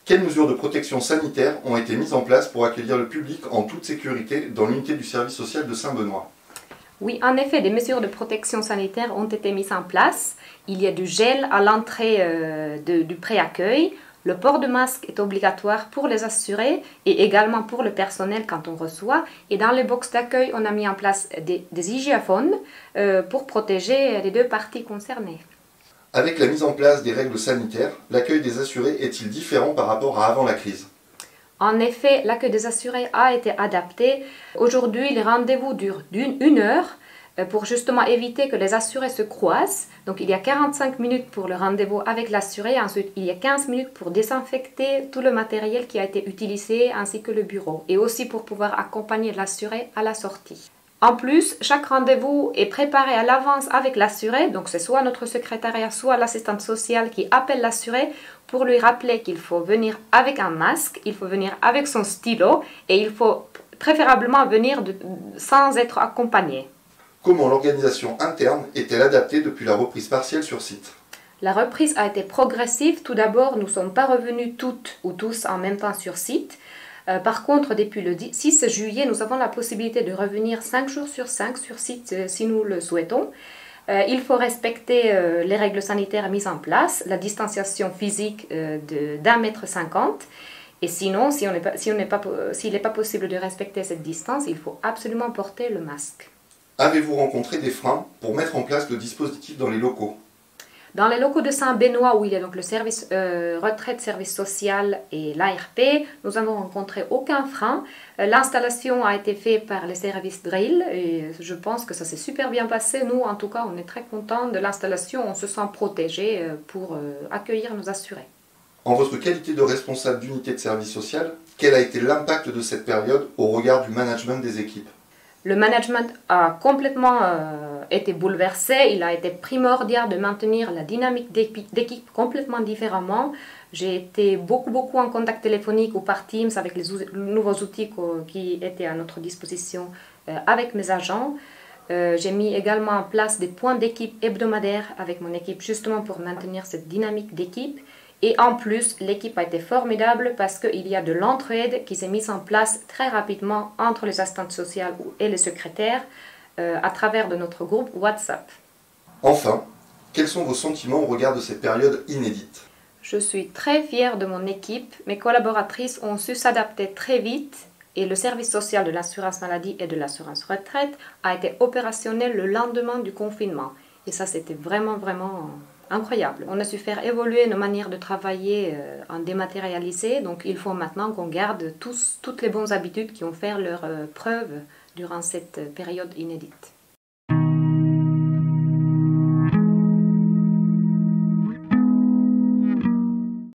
Quelles mesures de protection sanitaire ont été mises en place pour accueillir le public en toute sécurité dans l'unité du service social de Saint-Benoît? Oui, en effet, des mesures de protection sanitaire ont été mises en place. Il y a du gel à l'entrée du pré-accueil. Le port de masque est obligatoire pour les assurés et également pour le personnel quand on reçoit. Et dans les box d'accueil, on a mis en place des hygiaphones pour protéger les deux parties concernées. Avec la mise en place des règles sanitaires, l'accueil des assurés est-il différent par rapport à avant la crise? En effet, l'accueil des assurés a été adapté. Aujourd'hui, les rendez-vous durent une heure pour justement éviter que les assurés se croisent. Donc il y a 45 minutes pour le rendez-vous avec l'assuré. Ensuite, il y a 15 minutes pour désinfecter tout le matériel qui a été utilisé ainsi que le bureau. Et aussi pour pouvoir accompagner l'assuré à la sortie. En plus, chaque rendez-vous est préparé à l'avance avec l'assuré, donc c'est soit notre secrétariat, soit l'assistante sociale qui appelle l'assuré pour lui rappeler qu'il faut venir avec un masque, il faut venir avec son stylo et il faut préférablement venir sans être accompagné. Comment l'organisation interne est-elle adaptée depuis la reprise partielle sur site? La reprise a été progressive. Tout d'abord, nous ne sommes pas revenus toutes ou tous en même temps sur site. Par contre, depuis le 6 juillet, nous avons la possibilité de revenir 5 jours sur 5 sur site si nous le souhaitons. Il faut respecter les règles sanitaires mises en place, la distanciation physique d'1,50 m. Et sinon, s'il n'est pas possible de respecter cette distance, il faut absolument porter le masque. Avez-vous rencontré des freins pour mettre en place le dispositif dans les locaux? Dans les locaux de Saint-Benoît, où il y a donc le service retraite, service social et l'ARP, nous n'avons rencontré aucun frein. L'installation a été faite par les services drill et je pense que ça s'est super bien passé. Nous, en tout cas, on est très contents de l'installation. On se sent protégés pour accueillir nos assurés. En votre qualité de responsable d'unité de service social, quel a été l'impact de cette période au regard du management des équipes? Le management a complètement été bouleversé. Il a été primordial de maintenir la dynamique d'équipe complètement différemment. J'ai été beaucoup en contact téléphonique ou par Teams avec les nouveaux outils qui étaient à notre disposition avec mes agents. J'ai mis également en place des points d'équipe hebdomadaires avec mon équipe justement pour maintenir cette dynamique d'équipe. Et en plus, l'équipe a été formidable parce qu'il y a de l'entraide qui s'est mise en place très rapidement entre les assistantes sociales et les secrétaires à travers de notre groupe WhatsApp. Enfin, quels sont vos sentiments au regard de cette période inédite? Je suis très fière de mon équipe. Mes collaboratrices ont su s'adapter très vite et le service social de l'assurance maladie et de l'assurance retraite a été opérationnel le lendemain du confinement. Et ça, c'était vraiment incroyable. On a su faire évoluer nos manières de travailler en dématérialisé, donc il faut maintenant qu'on garde toutes les bonnes habitudes qui ont fait leur preuve durant cette période inédite.